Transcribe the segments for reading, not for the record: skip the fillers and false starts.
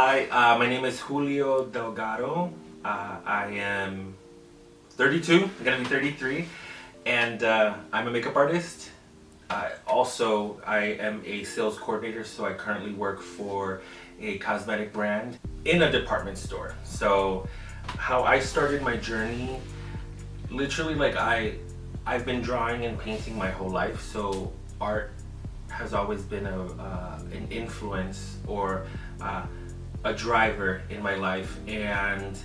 Hi, my name is Julio Delgado. I am 32, I'm gonna be 33, and I'm a makeup artist. Also, I am a sales coordinator, so I currently work for a cosmetic brand in a department store. So how I started my journey, literally I've been drawing and painting my whole life, so art has always been an influence or a driver in my life, and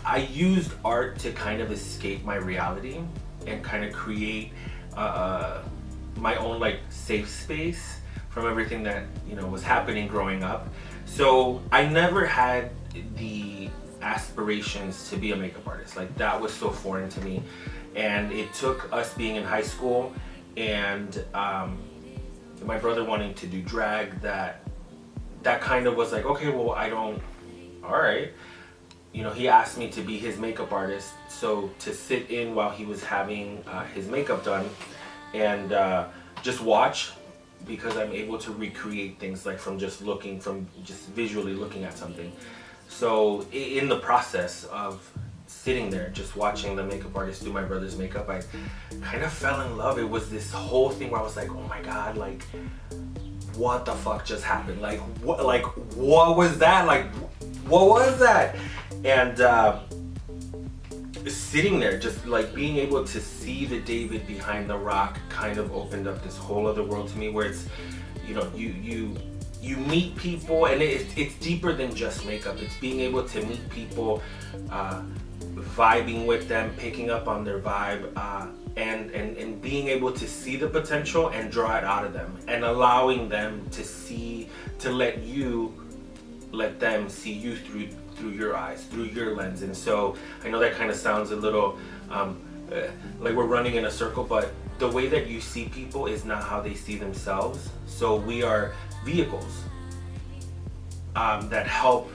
I used art to kind of escape my reality and kind of create my own safe space from everything that was happening growing up. So I never had the aspirations to be a makeup artist. That was so foreign to me, and it took us being in high school and my brother wanting to do drag that kind of was like, okay, well, alright. He asked me to be his makeup artist, so to sit in while he was having his makeup done and just watch, because I'm able to recreate things from just visually looking at something. So in the process of sitting there just watching the makeup artist do my brother's makeup, I kind of fell in love. It was this whole thing where I was like, oh my god, what the fuck just happened? What was that? What was that? And sitting there, just being able to see the David behind the rock kind of opened up this whole other world to me, where it's, you meet people, and it's deeper than just makeup. It's being able to meet people, vibing with them, picking up on their vibe, and being able to see the potential and draw it out of them, and allowing them to let them see you through your eyes, through your lens. And so I know that kind of sounds a little like we're running in a circle, but the way that you see people is not how they see themselves. So we are vehicles that help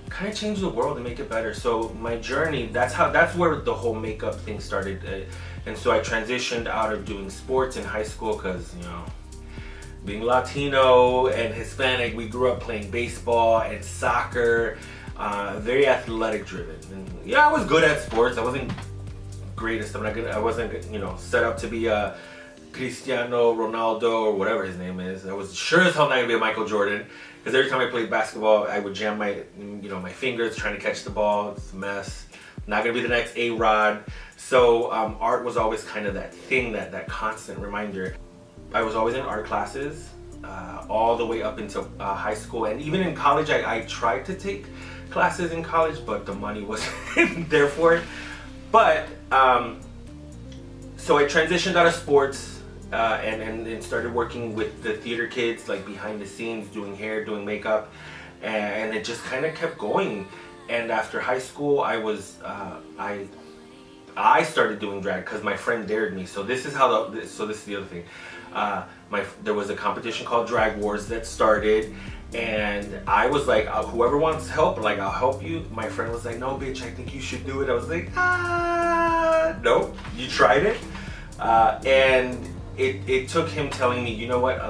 kind of change the world and make it better. So my journey, that's where the whole makeup thing started. And so I transitioned out of doing sports in high school because, being Latino and Hispanic, we grew up playing baseball and soccer, very athletic driven. And I was good at sports. I wasn't greatest. I wasn't set up to be a Cristiano Ronaldo or whatever his name is. I was sure as hell not gonna be a Michael Jordan, because every time I played basketball, I would jam my fingers trying to catch the ball. It's a mess. Not gonna be the next A-Rod. So art was always kind of that thing, that constant reminder. I was always in art classes all the way up into high school, and even in college I tried to take classes in college, but the money wasn't there for it. But so I transitioned out of sports and started working with the theater kids, behind the scenes, doing hair, doing makeup, and it just kind of kept going. And after high school, I started doing drag because my friend dared me. So this is the other thing. There was a competition called Drag Wars that started, and I was like, whoever wants help, I'll help you. My friend was like, no bitch, I think you should do it. I was like, no, you tried it. And it took him telling me, you know what,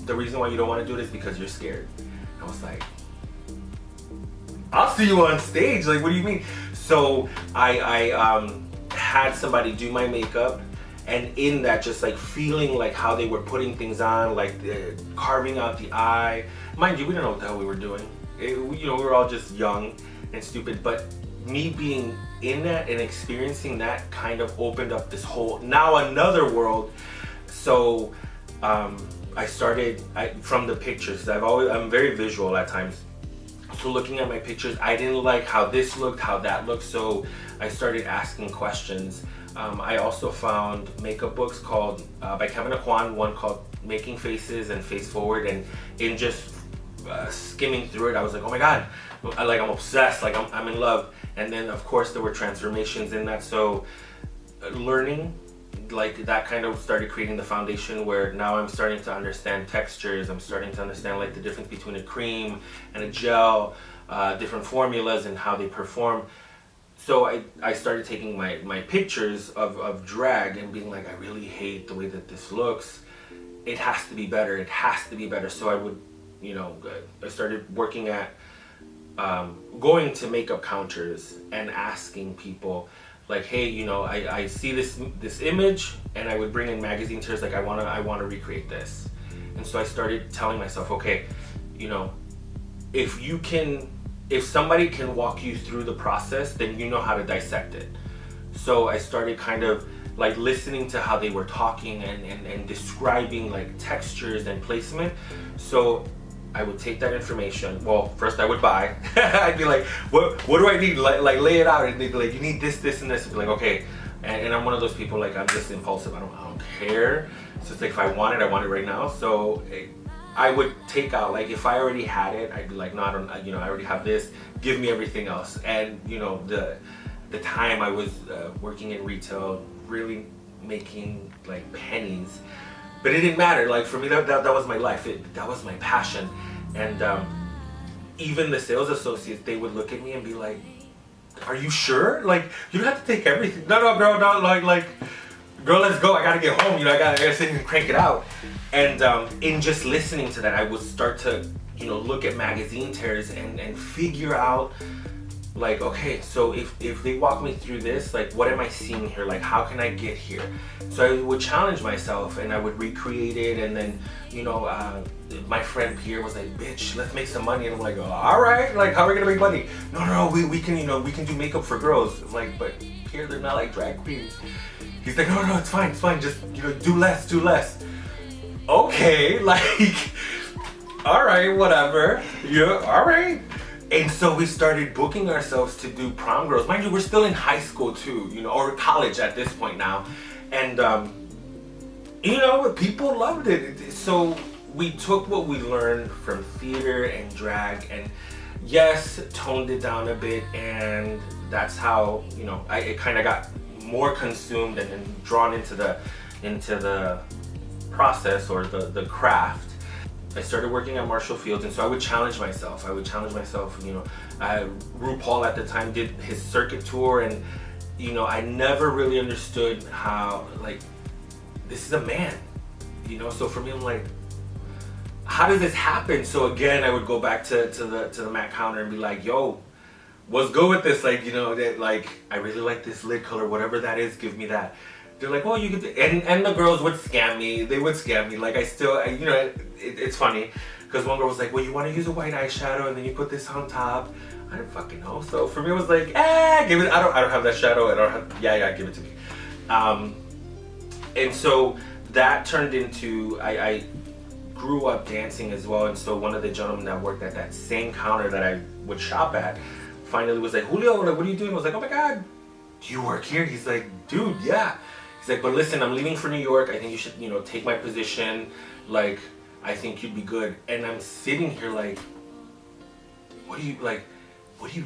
the reason why you don't want to do it is because you're scared. I was like, I'll see you on stage, what do you mean? So I had somebody do my makeup, and in that, just feeling how they were putting things on, carving out the eye. Mind you, we didn't know what the hell we were doing. We were all just young and stupid, but me being in that and experiencing that kind of opened up this whole, now another world. So I started from the pictures. I'm very visual at times. So looking at my pictures, I didn't like how this looked, how that looked, so I started asking questions. I also found makeup books by Kevin Aquan, one called Making Faces and Face Forward, and in just skimming through it, I was like, oh my god, I'm obsessed, I'm in love. And then of course there were transformations in that, so learning that kind of started creating the foundation where now I'm starting to understand textures. I'm starting to understand the difference between a cream and a gel, different formulas and how they perform. So I started taking my pictures of drag and being like, I really hate the way that this looks. It has to be better. It has to be better. So I would I started working at going to makeup counters and asking people like, hey, I see this image, and I would bring in magazine tears like I want to recreate this. And so I started telling myself, okay, if somebody can walk you through the process, then you know how to dissect it. So I started kind of like listening to how they were talking and describing like textures and placement. So I would take that information. Well, first I would buy. I'd be like, what do I need? Like lay it out, and they'd be like, you need this, this, and this. I'd be like, okay. And I'm one of those people, like, I'm just impulsive. I don't care. So it's like, if I want it right now. So I would take out, like, if I already had it, I'd be like, no, I don't, I already have this. Give me everything else. And the time I was working in retail, really making like pennies, but it didn't matter. Like for me, that was my life. That was my passion. And even the sales associates, they would look at me and be like, "Are you sure? Like you don't have to take everything. No, girl, no, like, girl, let's go. I gotta get home. I gotta sit and crank it out." And in just listening to that, I would start to look at magazine tears and figure out, like, okay, so if they walk me through this, like, what am I seeing here? Like, how can I get here? So I would challenge myself and I would recreate it. And then, my friend Pierre was like, bitch, let's make some money. And I'm like, all right, like, how are we gonna make money? No, we can, we can do makeup for girls. I'm like, but Pierre, they're not like drag queens. He's like, no, it's fine, just, do less. Okay, like, all right, whatever. Yeah, all right. And so we started booking ourselves to do prom girls. Mind you, we're still in high school too, or college at this point now. And, people loved it. So we took what we learned from theater and drag and, yes, toned it down a bit. And that's how, it kind of got more consumed and drawn into the process or the craft. I started working at Marshall Fields, and so I would challenge myself. RuPaul at the time did his circuit tour, and I never really understood how, like, this is a man, So for me, I'm like, how does this happen? So again, I would go back to the Mac counter and be like, yo, what's good with this? Like, that, like, I really like this lid color, whatever that is, give me that. They're like, well, you could, and the girls would scam me. They would scam me. Like, it's funny because one girl was like, well, you want to use a white eyeshadow and then you put this on top. I didn't fucking know. So for me, it was like, give it. I don't have that shadow. I don't have. Yeah, give it to me. And so that turned into I grew up dancing as well. And so one of the gentlemen that worked at that same counter that I would shop at finally was like, Julio, like, what are you doing? I was like, oh my God, do you work here? He's like, dude, yeah. He's like, but listen, I'm leaving for New York. I think you should, take my position. Like, I think you'd be good. And I'm sitting here like, what are you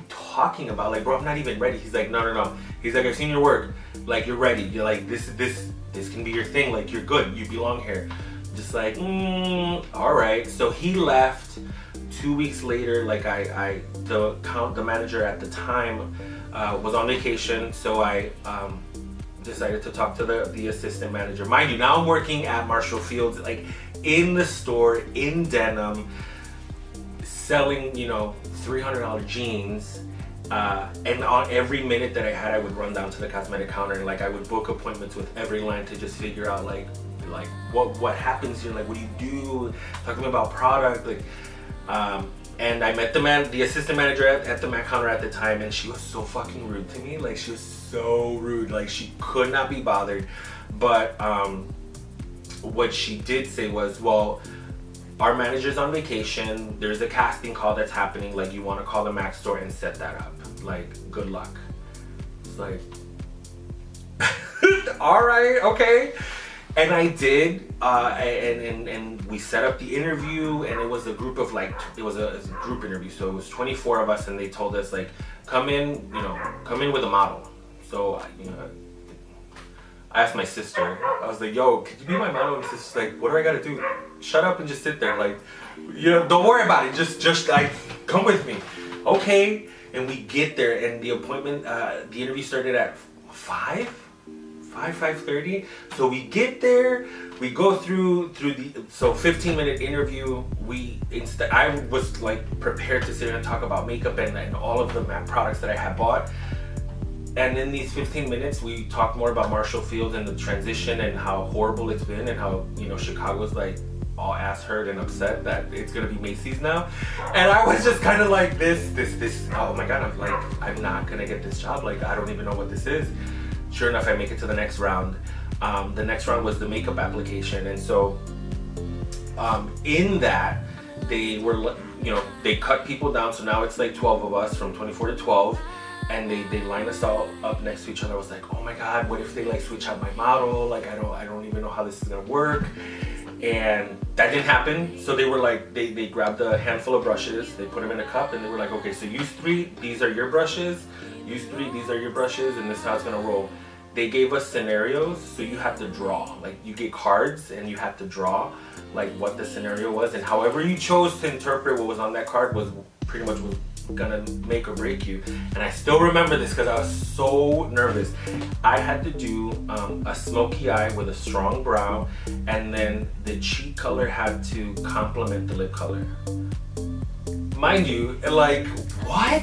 talking about? Like, bro, I'm not even ready. He's like, no. He's like, I've seen your work. Like, you're ready. You're like, this can be your thing. Like, you're good. You belong here. Just like, all right. So he left. 2 weeks later, like, the manager at the time was on vacation. So I decided to talk to the assistant manager. Mind you, now I'm working at Marshall Fields, like in the store, in denim, selling, $300 jeans. And on every minute that I had, I would run down to the cosmetic counter and like I would book appointments with every line to just figure out like what happens here, like what do you do, talk to me about product, like and I met the assistant manager at the Mac counter at the time, and she was so fucking rude to me. Like, she was so rude. Like, she could not be bothered. But what she did say was, well, our manager's on vacation. There's a casting call that's happening. Like, you want to call the Mac store and set that up. Like, good luck. It's like, all right, okay. And I did, and we set up the interview, and it was a group of it was a group interview, so it was 24 of us, and they told us like, come in with a model. So, I asked my sister, I was like, yo, could you be my model? And my sister's like, what do I gotta do? Shut up and just sit there, like, don't worry about it, just like, come with me. Okay, and we get there, and the appointment, the interview started at 5 5:30. So we get there, we go through the 15-minute interview. I was like prepared to sit here and talk about makeup and all of the products that I had bought. And in these 15 minutes, we talked more about Marshall Field and the transition and how horrible it's been, and how, you know, Chicago's like all ass hurt and upset that it's gonna be Macy's now. And I was just kind of like this, oh my God, I'm not gonna get this job. Like, I don't even know what this is. Sure enough, I make it to the next round. The next round was the makeup application. And so in that, they were, you know, they cut people down. So now it's like 12 of us, from 24 to 12. And they line us all up next to each other. I was like, oh my God, what if they like switch out my model? Like, I don't even know how this is gonna work. And that didn't happen. So they were like, they grabbed a handful of brushes, they put them in a cup, and they were like, okay, so use 3, these are your brushes. Use 3, these are your brushes, and this is how it's gonna roll. They gave us scenarios, so you have to draw. Like, you get cards and you have to draw like what the scenario was, and however you chose to interpret what was on that card was pretty much was gonna make or break you. And I still remember this because I was so nervous. I had to do a smoky eye with a strong brow, and then the cheek color had to complement the lip color. Mind you, like, what?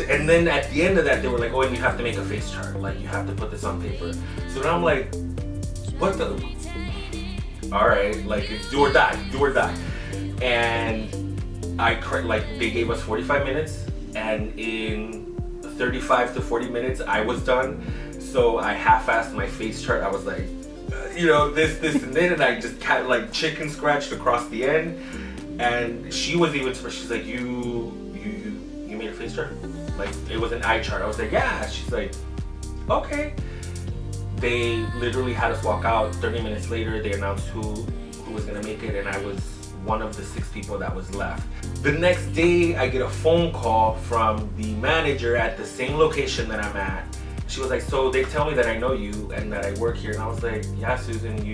And then at the end of that, they were like, oh, and you have to make a face chart. Like, you have to put this on paper. So now I'm like, what the? All right, like, it's do or die. And they gave us 45 minutes, and in 35 to 40 minutes, I was done. So I half-assed my face chart. I was like, you know, this, and then, and I just kind of like chicken scratched across the end. And she was even surprised. She's like, you made a face chart? Like, it was an eye chart. I was like, yeah. She's like, okay. They literally had us walk out. 30 minutes later, they announced who was gonna make it, and I was one of the 6 people that was left. The next day, I get a phone call from the manager at the same location that I'm at. She was like, so they tell me that I know you and that I work here. And I was like, yeah, Susan,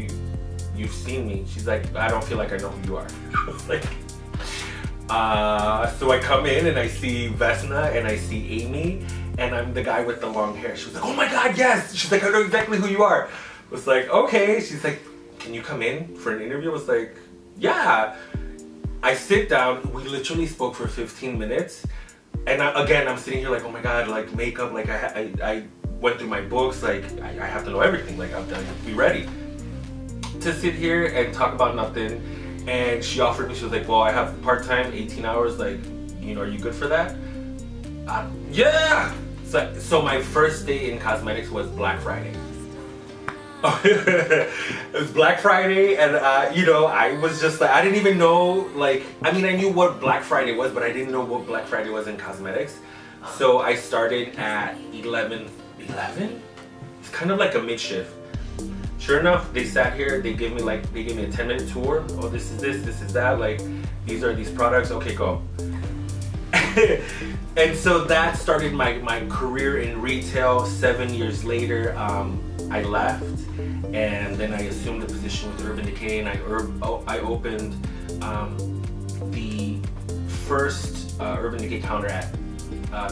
you've seen me. She's like, I don't feel like I know who you are. I was like, so I come in and I see Vesna and I see Amy, and I'm the guy with the long hair. She was like, oh my God, yes. She's like, I know exactly who you are. I was like, okay. She's like, can you come in for an interview? I was like, yeah. I sit down, we literally spoke for 15 minutes. And I'm sitting here like, oh my God, like makeup, like I went through my books, like I have to know everything, like I'm done, be ready to sit here and talk about nothing. And she offered me, she was like, well, I have part-time, 18 hours, like, you know, are you good for that? Yeah! So my first day in cosmetics was Black Friday. It was Black Friday, and you know, I was just like, I didn't even know, like, I mean, I knew what Black Friday was, but I didn't know what Black Friday was in cosmetics. So I started at 11? It's kind of like a mid-shift. Sure enough, they sat here, they gave me a 10-minute tour. Oh, this is that, like, these are these products, okay, go. And so that started my career in retail. 7 years later, I left, and then I assumed the position with Urban Decay, and I opened the first Urban Decay counter at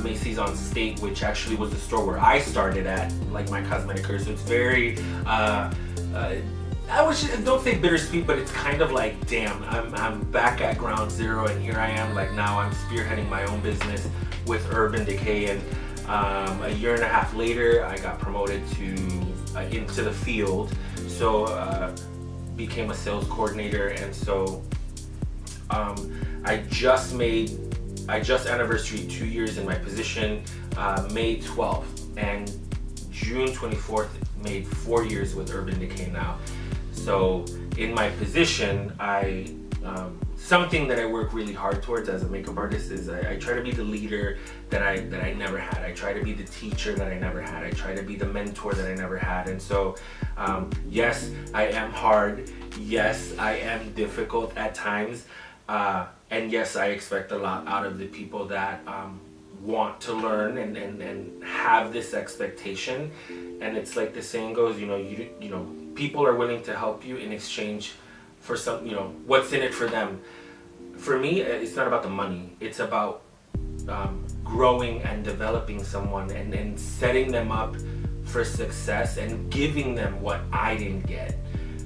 Macy's on State, which actually was the store where I started at, like, my cosmetic career. So it's very, don't say bittersweet, but it's kind of like, damn, I'm back at ground zero, and here I am, like, now I'm spearheading my own business with Urban Decay. And a year and a half later, I got promoted into the field, so became a sales coordinator. And so I just anniversary 2 years in my position, May 12th, and June 24th made 4 years with Urban Decay now. So in my position, something that I work really hard towards as a makeup artist is I try to be the leader that I never had. I try to be the teacher that I never had. I try to be the mentor that I never had. And so, yes, I am hard. Yes, I am difficult at times. And yes, I expect a lot out of the people that want to learn and have this expectation. And it's like the saying goes, you know, people are willing to help you in exchange for some, you know, what's in it for them. For me, it's not about the money. It's about growing and developing someone and setting them up for success and giving them what I didn't get.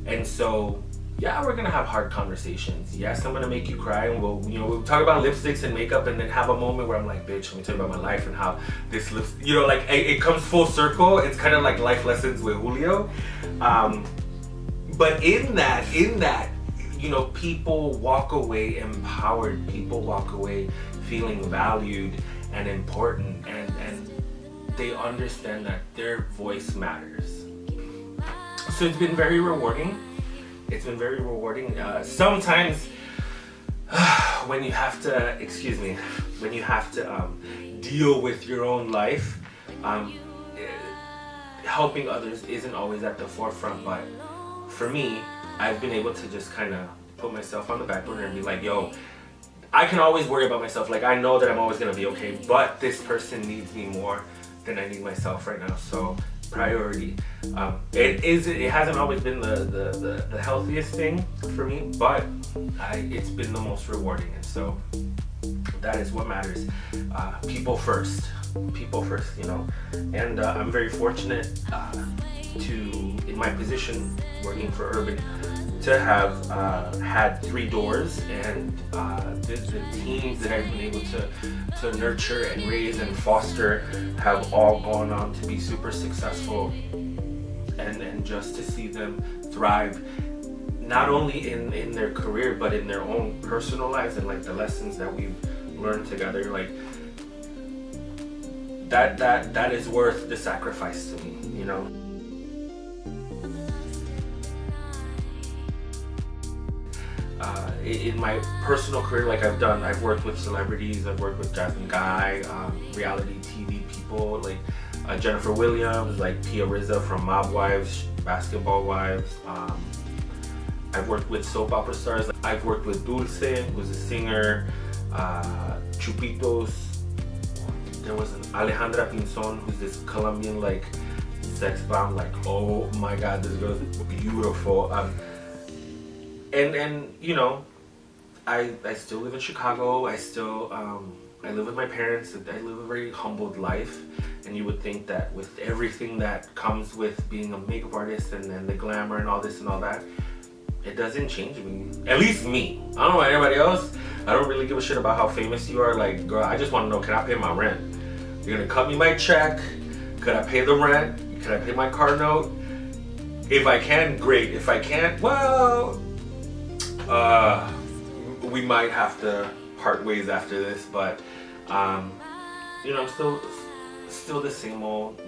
And so, yeah, we're gonna have hard conversations. Yes, I'm gonna make you cry, and we'll talk about lipsticks and makeup, and then have a moment where I'm like, bitch, let me tell you about my life and how this lipstick, like it comes full circle. It's kind of like life lessons with Julio. But in that, people walk away empowered. People walk away feeling valued and important, and they understand that their voice matters. So it's been very rewarding. It's been very rewarding. Sometimes when you have to, deal with your own life, helping others isn't always at the forefront. But for me, I've been able to just kind of put myself on the back burner and be like, yo, I can always worry about myself. Like, I know that I'm always gonna be okay, but this person needs me more than I need myself right now. So priority. It hasn't always been the healthiest thing for me, but it's been the most rewarding, and so that is what matters. People first, and I'm very fortunate in my position working for Urban, to have had 3 doors, and the teams that I've been able to nurture and raise and foster have all gone on to be super successful, and just to see them thrive, not only in their career but in their own personal lives, and like the lessons that we've learned together, like that is worth the sacrifice to me, In my personal career, like I've worked with celebrities, I've worked with Jasmine Guy, reality TV people like Jennifer Williams, like Pia Rizza from Mob Wives, Basketball Wives. I've worked with soap opera stars. I've worked with Dulce, who's a singer, Chupitos. There was an Alejandra Pinzon, who's this Colombian like sex bomb. Like, oh my God, this girl's beautiful. And I still live in Chicago. I still I live with my parents. I live a very humbled life, and you would think that with everything that comes with being a makeup artist and then the glamour and all this and all that, it doesn't change me. At least me. I don't know about anybody else. I don't really give a shit about how famous you are. Like, girl, I just want to know, can I pay my rent? You're gonna cut me my check? Could I pay the rent? Could I pay my car note? If I can, great. If I can't, well, we might have to part ways after this, but I'm still the same old,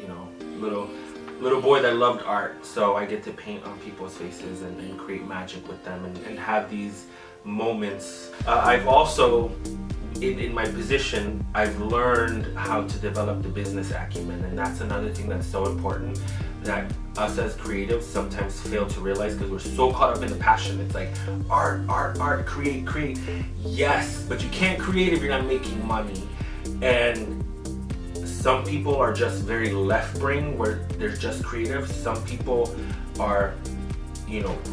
little boy that loved art. So I get to paint on people's faces and create magic with them and have these moments. I've also, in my position, I've learned how to develop the business acumen, and that's another thing that's so important that us as creatives sometimes fail to realize, because we're so caught up in the passion. It's like art, create. Yes, but you can't create if you're not making money. And some people are just very left brain, where they're just creative. Some people are,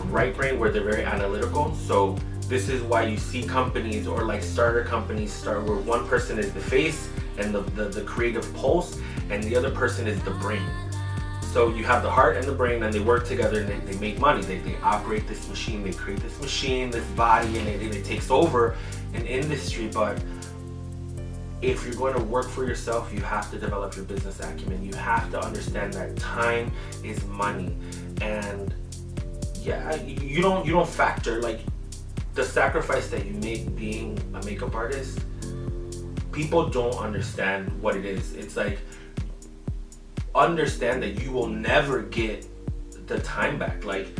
right brain, where they're very analytical. So this is why you see companies or like starter companies start where one person is the face and the creative pulse, and the other person is the brain. So you have the heart and the brain, and they work together, and they make money. They operate this machine, they create this machine, this body, and it takes over an industry. But if you're going to work for yourself, you have to develop your business acumen. You have to understand that time is money. And yeah, you don't factor like the sacrifice that you make being a makeup artist. People don't understand what it is. It's like, understand that you will never get the time back. Like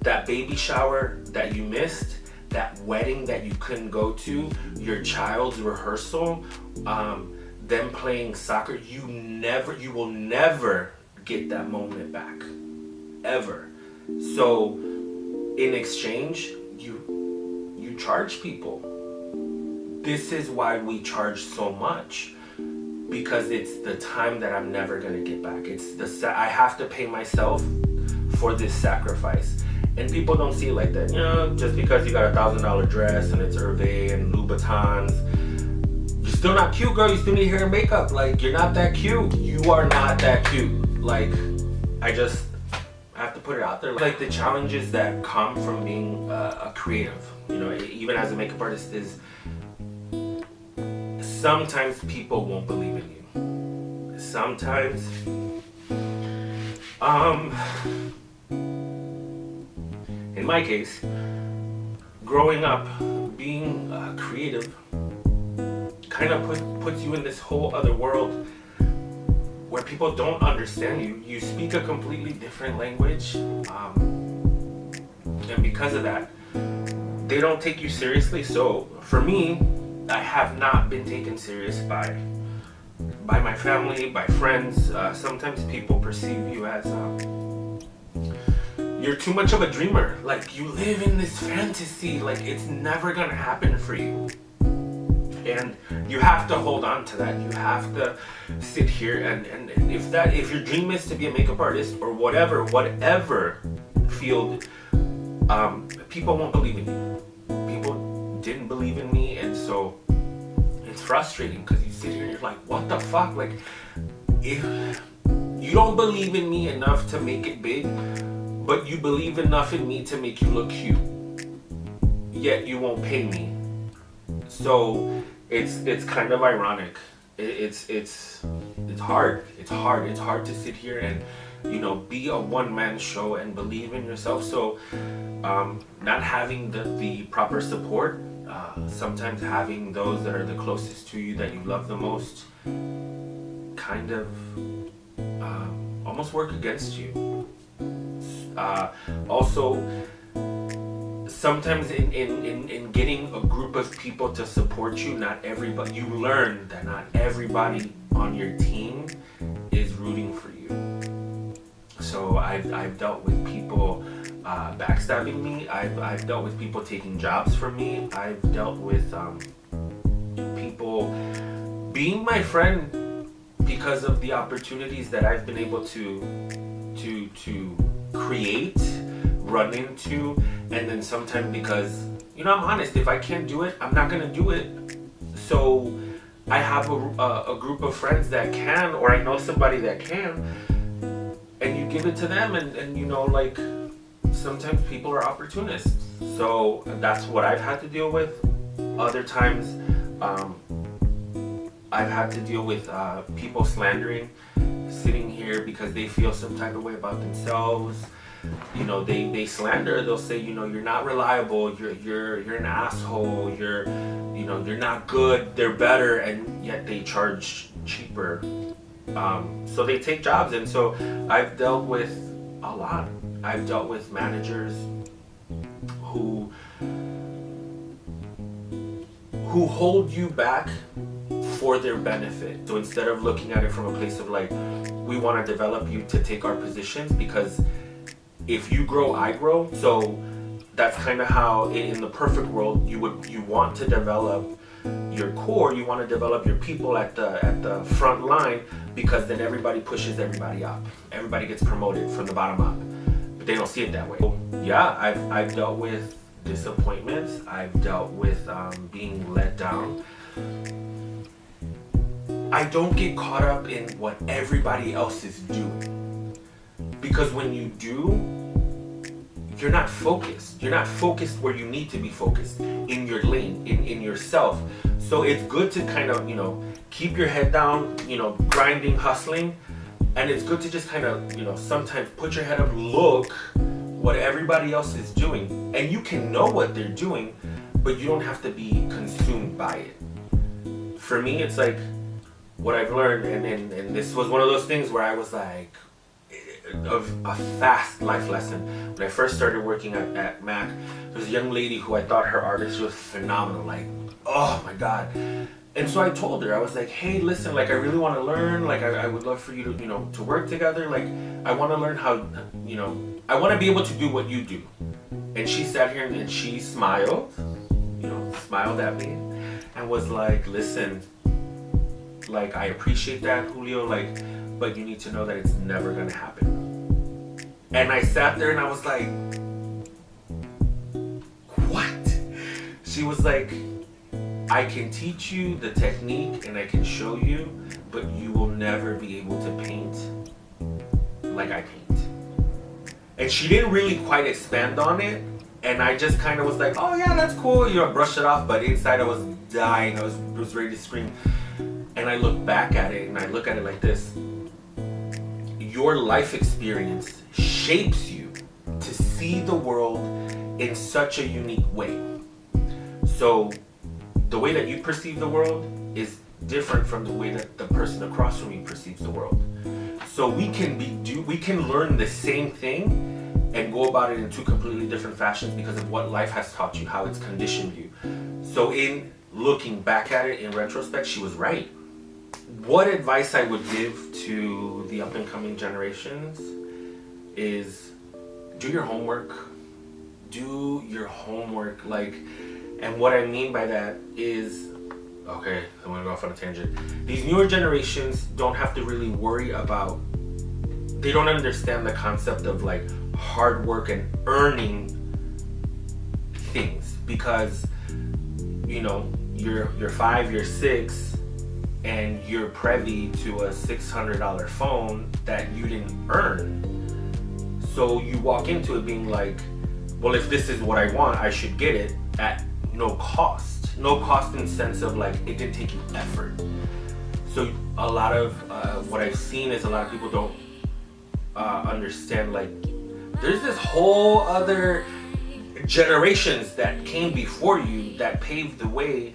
that baby shower that you missed, that wedding that you couldn't go to, your child's rehearsal, them playing soccer, you will never get that moment back, ever. So in exchange, you charge people. This is why we charge so much, because it's the time that I'm never gonna get back. It's I have to pay myself for this sacrifice. And people don't see it like that. Just because you got a $1,000 dress and it's Hervé and Louboutins, you're still not cute, girl. You still need hair and makeup. Like, you're not that cute. You are not that cute. Like, I have to put it out there. Like the challenges that come from being a creative, you know, even as a makeup artist, is sometimes people won't believe in you. Sometimes, in my case, growing up, being creative kind of puts you in this whole other world where people don't understand you. You speak a completely different language, and because of that, they don't take you seriously. So for me, I have not been taken serious by my family, by friends. Sometimes people perceive you as you're too much of a dreamer. Like, you live in this fantasy, like it's never gonna happen for you. And you have to hold on to that. You have to sit here and if your dream is to be a makeup artist or whatever field, people won't believe in you. People didn't believe in me, and so it's frustrating because you sit here and you're like, what the fuck? Like, if you don't believe in me enough to make it big, but you believe enough in me to make you look cute, yet you won't pay me. So it's kind of ironic. It's hard. It's hard to sit here and, you know, be a one-man show and believe in yourself. So not having the proper support, sometimes having those that are the closest to you, that you love the most, kind of almost work against you. Also, sometimes in getting a group of people to support you, you learn that not everybody on your team is rooting for you. So I've dealt with people backstabbing me. I've dealt with people taking jobs from me. I've dealt with people being my friend because of the opportunities that I've been able to create, run into, and then sometimes because, you know, I'm honest, if I can't do it, I'm not gonna do it. So I have a group of friends that can, or I know somebody that can, and you give it to them, and you know, like, sometimes people are opportunists. So that's what I've had to deal with. Other times, I've had to deal with people slandering, sitting here because they feel some type of way about themselves. You know, they slander. They'll say, you know, you're not reliable. You're an asshole. You're not good. They're better, and yet they charge cheaper. So they take jobs, and so I've dealt with a lot. I've dealt with managers who hold you back for their benefit. So instead of looking at it from a place of like, we want to develop you to take our positions, because if you grow, I grow. So that's kind of how in the perfect world you want to develop your core, you want to develop your people at the front line, because then everybody pushes everybody up. Everybody gets promoted from the bottom up. But they don't see it that way. So, yeah, I've dealt with disappointments. I've dealt with being let down. I don't get caught up in what everybody else is doing, because when you do, you're not focused. You're not focused where you need to be focused, in your lane, in yourself. So it's good to kind of, you know, keep your head down, you know, grinding, hustling. And it's good to just kind of, you know, sometimes put your head up, look what everybody else is doing. And you can know what they're doing, but you don't have to be consumed by it. For me, it's like, what I've learned, and this was one of those things where I was like, a fast life lesson. When I first started working at Mac, there was a young lady who I thought her artist was phenomenal, like, oh my God. And so I told her, I was like, hey, listen, like, I really want to learn, like, I would love for you to, you know, to work together. Like, I want to learn how, you know, I want to be able to do what you do. And she sat here and she smiled, you know, smiled at me and was like, listen, like, I appreciate that, Julio, like, but you need to know that it's never gonna happen. And I sat there and I was like, what? She was like, I can teach you the technique and I can show you, but you will never be able to paint like I paint. And she didn't really quite expand on it. And I just kind of was like, oh yeah, that's cool. You know, I brushed it off, but inside I was dying. I was ready to scream. And I look back at it and I look at it like this. Your life experience shapes you to see the world in such a unique way. So the way that you perceive the world is different from the way that the person across from you perceives the world. So we can learn the same thing and go about it in two completely different fashions because of what life has taught you, how it's conditioned you. So in looking back at it in retrospect, she was right. What advice I would give to the up and coming generations is do your homework. Do your homework. And what I mean by that is, okay, I'm gonna go off on a tangent. These newer generations don't have to really worry about, they don't understand the concept of like hard work and earning things because, you know, you're 5, you're 6, and you're privy to a $600 phone that you didn't earn. So you walk into it being like, well, if this is what I want, I should get it at no cost. No cost in the sense of like, it didn't take you effort. So a lot of what I've seen is a lot of people don't understand, like, there's this whole other generations that came before you that paved the way.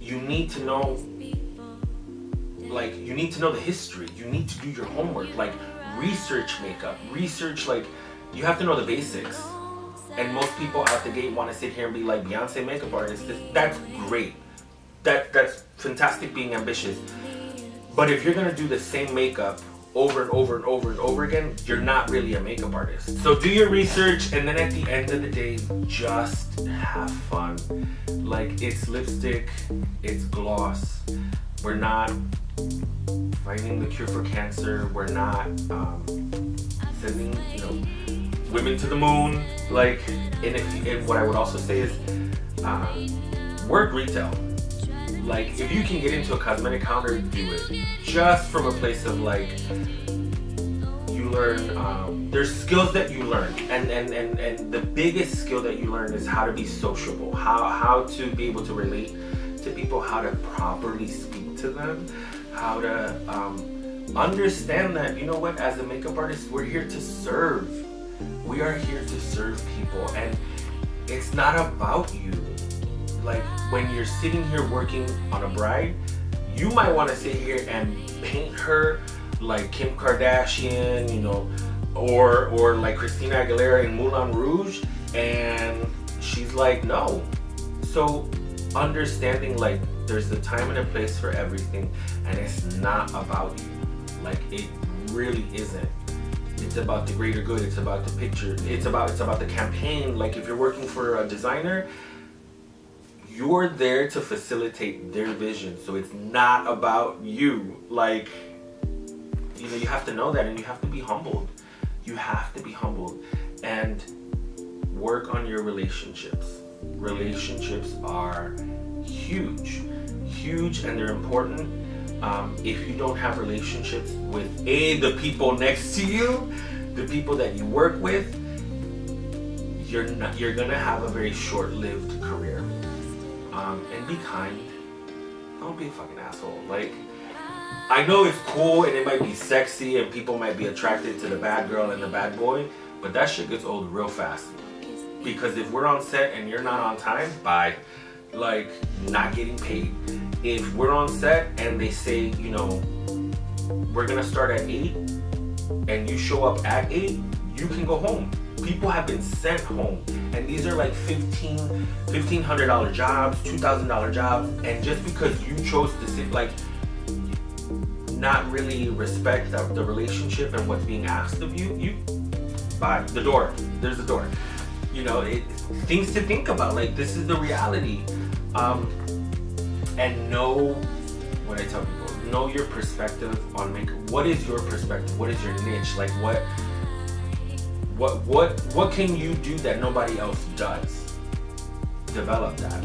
You need to know, like, you need to know the history. You need to do your homework, like research makeup, research, like, you have to know the basics. And most people out the gate want to sit here and be like Beyonce makeup artist. That's great. That's fantastic being ambitious. But if you're gonna do the same makeup over and over and over and over again, you're not really a makeup artist. So do your research, and then at the end of the day, just have fun. Like, it's lipstick, it's gloss. We're not finding the cure for cancer. We're not sending, you know, women to the moon. Like, and what I would also say is work retail. Like, if you can get into a cosmetic counter, do it. Just from a place of like, you learn, there's skills that you learn, and the biggest skill that you learn is how to be sociable, how to be able to relate to people, how to properly speak to them, how to understand that, you know what, as a makeup artist, we're here to serve. We are here to serve people, and it's not about you. Like, when you're sitting here working on a bride, you might want to sit here and paint her like Kim Kardashian, you know, or like Christina Aguilera in Moulin Rouge, and she's like, no. So understanding, like, there's a time and a place for everything, and it's not about you. Like, it really isn't. It's about the greater good. It's about the picture. It's about the campaign. Like, if you're working for a designer, you're there to facilitate their vision. So it's not about you. Like, you know, you have to know that, and you have to be humbled. You have to be humbled and work on your relationships. Relationships are huge, and they're important. If you don't have relationships with the people next to you, the people that you work with, you're gonna have a very short-lived career. And be kind. Don't be a fucking asshole. Like, I know it's cool and it might be sexy and people might be attracted to the bad girl and the bad boy, but that shit gets old real fast. Because if we're on set and you're not on time, bye. Like, not getting paid. If we're on set and they say, you know, we're gonna start at 8 and you show up at 8, you can go home. People have been sent home, and these are like $1,500 jobs, $2,000 jobs, and just because you chose to sit, like, not really respect the relationship and what's being asked of you bye. The door. There's the door. You know, things to think about. Like, this is the reality. And know what I tell people. Know your perspective on makeup. What is your perspective? What is your niche? Like, what can you do that nobody else does? Develop that.